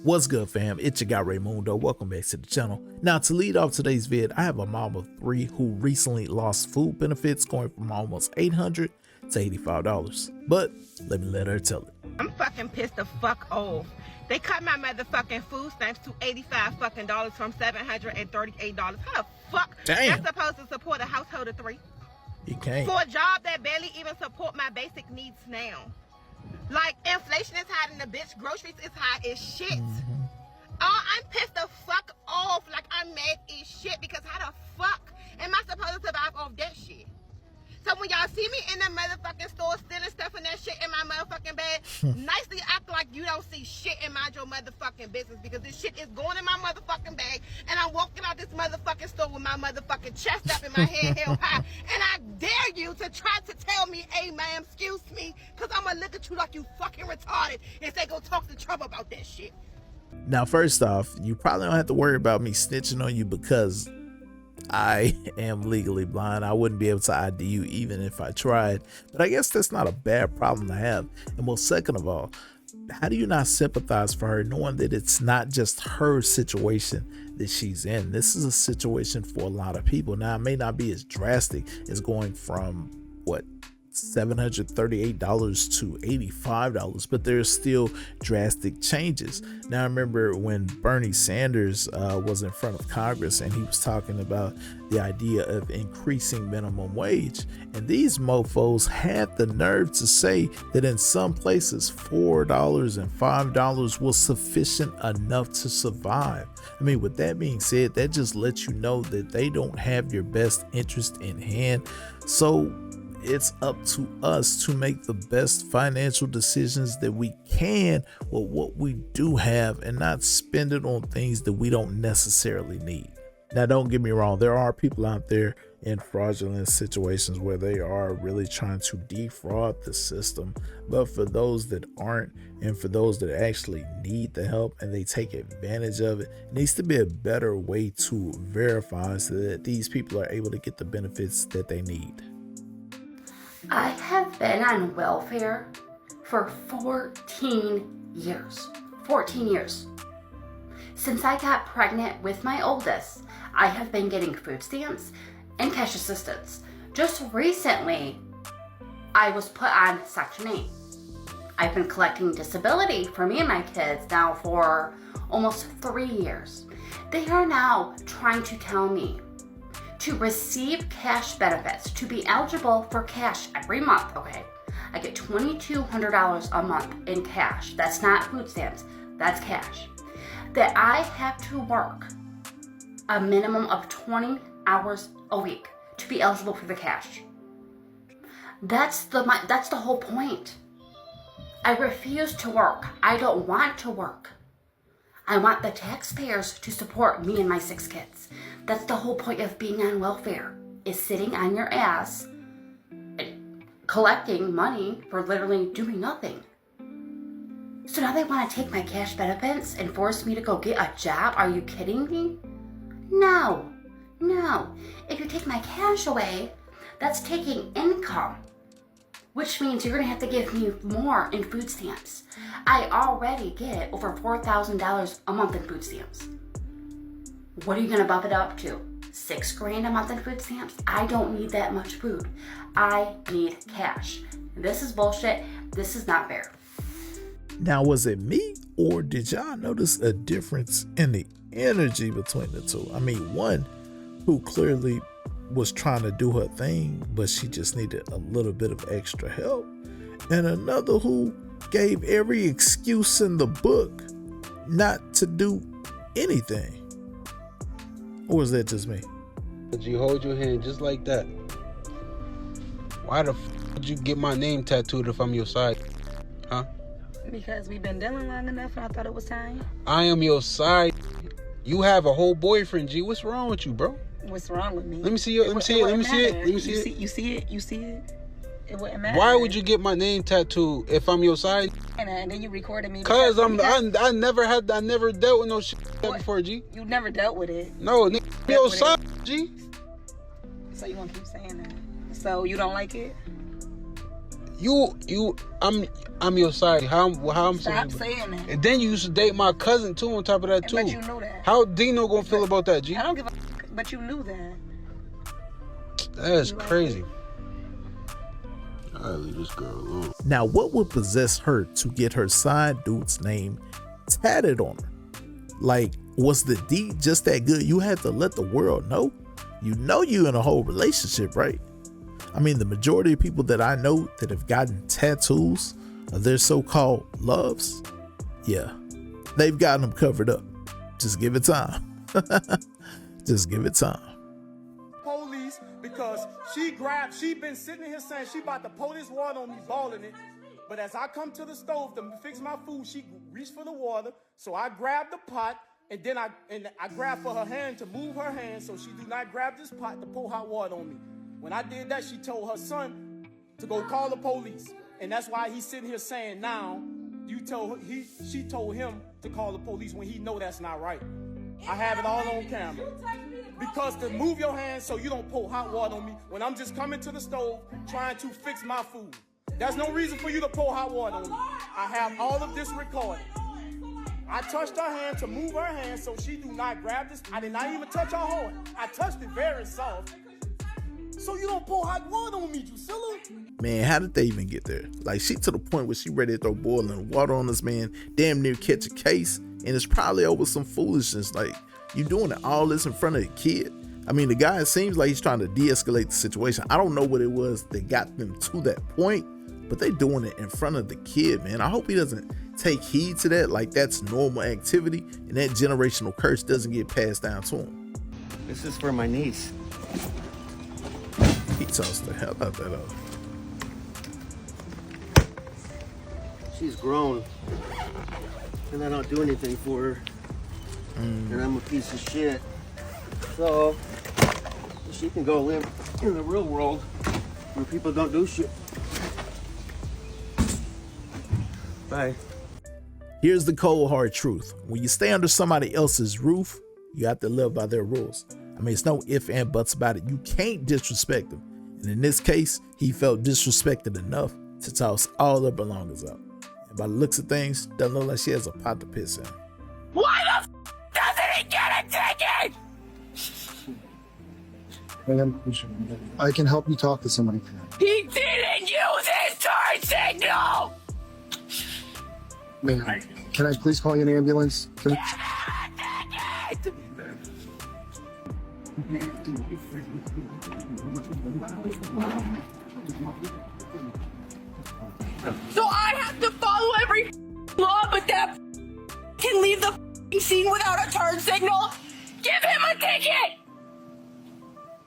What's good, fam? It's your guy Raymundo. Welcome back to the channel. Now, to lead off today's vid, I have a mom of 3 who recently lost food benefits going from almost $800 to $85. But let her tell it. I'm fucking pissed the fuck off. They cut my motherfucking food stamps to $85 fucking dollars from $738. How the fuck Damn. that's supposed to support a household of 3? You can't. For a job that barely even support my basic needs now. Like, inflation is high and the bitch groceries is high as shit. I'm pissed the fuck off. Like, I'm mad as shit because how the fuck am I supposed to survive off that shit? So when y'all see me in the motherfucking store stealing stuff and that shit in my motherfucking bag, nicely act like you don't see shit and mind your motherfucking business, because this shit is going in my motherfucking bag and I'm walking out this motherfucking store with my motherfucking chest up and my head held high, and I dare you to try to tell me, hey ma'am, excuse me, because I'm gonna look at you like you fucking retarded and say go talk to Trump about that shit. Now, first off, you probably don't have to worry about me snitching on you because I am legally blind. I wouldn't be able to ID you even if I tried, but I guess that's not a bad problem to have. And well, second of all, how do you not sympathize for her knowing that it's not just her situation that she's in? This is a situation for a lot of people. Now, it may not be as drastic as going from what, $738 to $85, but there's still drastic changes. Now, I remember when Bernie Sanders was in front of Congress and he was talking about the idea of increasing minimum wage, and these mofos had the nerve to say that in some places $4 and $5 was sufficient enough to survive. I mean, with that being said, that just lets you know that they don't have your best interest in hand. So it's up to us to make the best financial decisions that we can with what we do have and not spend it on things that we don't necessarily need. Now, don't get me wrong, there are people out there in fraudulent situations where they are really trying to defraud the system, but for those that aren't, and for those that actually need the help and they take advantage of it, it needs to be a better way to verify so that these people are able to get the benefits that they need. I have been on welfare for 14 years. 14 years. Since I got pregnant with my oldest, I have been getting food stamps and cash assistance. Just recently, I was put on Section 8. I've been collecting disability for me and my kids now for almost 3 years. They are now trying to tell me to receive cash benefits, to be eligible for cash every month, okay? I get $2,200 a month in cash. That's not food stamps, that's cash. That I have to work a minimum of 20 hours a week to be eligible for the cash. That's the whole point. I refuse to work. I don't want to work. I want the taxpayers to support me and my 6 kids. That's the whole point of being on welfare, is sitting on your ass and collecting money for literally doing nothing. So now they want to take my cash benefits and force me to go get a job? Are you kidding me? No. If you take my cash away, that's taking income, which means you're going to have to give me more in food stamps. I already get over $4,000 a month in food stamps. What are you going to bump it up to? $6,000 a month in food stamps? I don't need that much food. I need cash. This is bullshit. This is not fair. Now, was it me, or did y'all notice a difference in the energy between the two? I mean, one who clearly was trying to do her thing, but she just needed a little bit of extra help, and another who gave every excuse in the book not to do anything. Or was that just me? Did you hold your hand just like that? Why the f did you get my name tattooed if I'm your side? Huh? Because we've been dealing long enough and I thought it was time. I am your side. You have a whole boyfriend, G. What's wrong with you, bro? What's wrong with me? Let me see it. Let me see it. Let me see it. Let me see it. You see it? You see it? It wouldn't matter. Why would you get my name tattooed if I'm your side? And then you recorded me. Cause I never dealt with no shit like that before, G. You never dealt with it. No, nigga, your side, G. So you gonna keep saying that? So you don't like it? I'm your side. How I'm Stop supposed saying that. And then you used to date my cousin too. On top of that too. But you knew that. How Dino gonna feel about that, G? I don't give a fuck, but you knew that. That's crazy. I leave this girl alone. Now, what would possess her to get her side dude's name tatted on her? Like, was the deed just that good? You had to let the world know? You know you in a whole relationship, right? I mean, the majority of people that I know that have gotten tattoos of their so-called loves, yeah, they've gotten them covered up. Just give it time. Just give it time. Police, because she been sitting here saying she about to pour this water on me, balling it. But as I come to the stove to fix my food, she reached for the water. So I grabbed the pot, and then I grabbed for her hand to move her hand so she do not grab this pot to pour hot water on me. When I did that, she told her son to go call the police. And that's why he's sitting here saying now, she told him to call the police when he know that's not right. I have it all on camera. Because to move your hand so you don't pour hot water on me when I'm just coming to the stove trying to fix my food. There's no reason for you to pour hot water on me. I have all of this recorded. I touched her hand to move her hand so she do not grab this. I did not even touch her heart. I touched it very soft. So you don't pour hot water on me, Drusilla? Man, how did they even get there? Like, she to the point where she ready to throw boiling water on this man, damn near catch a case, and it's probably over some foolishness. Like, you doing it all this in front of a kid? I mean, the guy seems like he's trying to de-escalate the situation. I don't know what it was that got them to that point, but they doing it in front of the kid, man. I hope he doesn't take heed to that, like that's normal activity, and that generational curse doesn't get passed down to him. This is for my niece. He tossed the hell out that up. She's grown, and I don't do anything for her, and I'm a piece of shit. So she can go live in the real world where people don't do shit. Bye. Here's the cold hard truth. When you stay under somebody else's roof, you have to live by their rules. I mean, it's no ifs and buts about it. You can't disrespect them. And in this case, he felt disrespected enough to toss all their belongings out. And by the looks of things, doesn't look like she has a pot to piss in. Why the f doesn't he get a ticket? Ma'am, I can help you talk to somebody. He didn't use his turn signal! Ma'am, can I please call you an ambulance? Give him a ticket! So I have to follow every law, but that can leave the scene without a turn signal? Give him a ticket!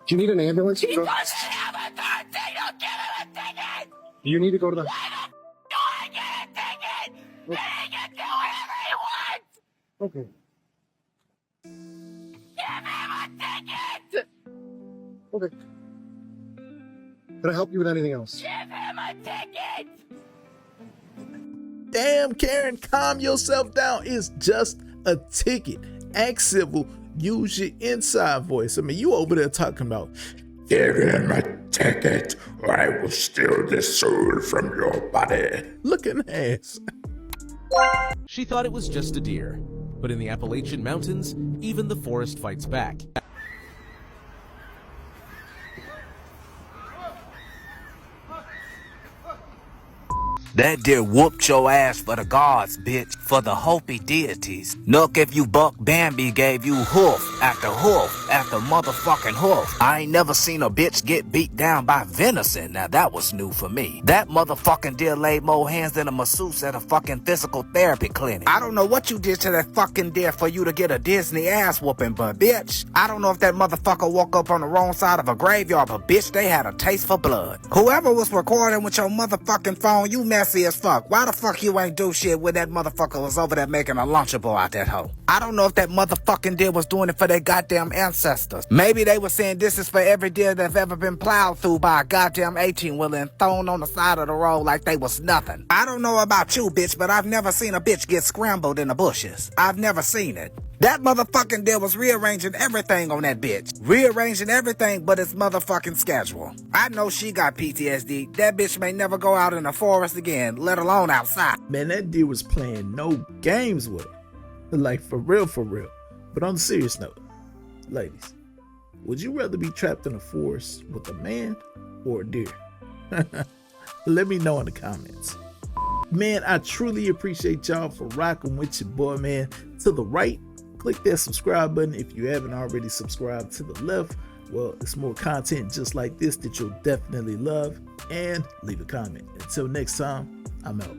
Do you need an ambulance? He doesn't have a turn signal! Give him a ticket! Do you need to go to the... Why the do I get a ticket? Then he can do whatever he wants! Okay. Give him a ticket! Okay. Can I help you with anything else? Give him a ticket! Damn, Karen, calm yourself down. It's just a ticket. Act civil. Use your inside voice. I mean, you over there talking about, give him a ticket or I will steal the soul from your body. looking ass. She thought it was just a deer, but in the Appalachian Mountains, even the forest fights back. That deer whooped your ass for the gods, bitch, for the Hopi deities. Look, if you buck Bambi gave you hoof after motherfucking hoof. I ain't never seen a bitch get beat down by venison. Now that was new for me. That motherfucking deer laid more hands than a masseuse at a fucking physical therapy clinic. I don't know what you did to that fucking deer for you to get a Disney ass whooping, but bitch, I don't know if that motherfucker woke up on the wrong side of a graveyard, but bitch, they had a taste for blood. Whoever was recording with your motherfucking phone, you messy as fuck. Why the fuck you ain't do shit when that motherfucker was over there making a Lunchable out that hoe? I don't know if that motherfucking deer was doing it for their goddamn ancestors. Maybe they were saying this is for every deer that's ever been plowed through by a goddamn 18-wheeler and thrown on the side of the road like they was nothing. I don't know about you, bitch, but I've never seen a bitch get scrambled in the bushes. I've never seen it. That motherfucking deer was rearranging everything on that bitch. Rearranging everything but its motherfucking schedule. I know she got PTSD. That bitch may never go out in the forest again, let alone outside. Man, that deer was playing no games with her. Like, for real, for real. But on a serious note, ladies, would you rather be trapped in a forest with a man or a deer? Let me know in the comments. Man, I truly appreciate y'all for rocking with your boy, man. To the right, click that subscribe button if you haven't already subscribed. To the left, well, it's more content just like this that you'll definitely love. And leave a comment. Until next time, I'm out.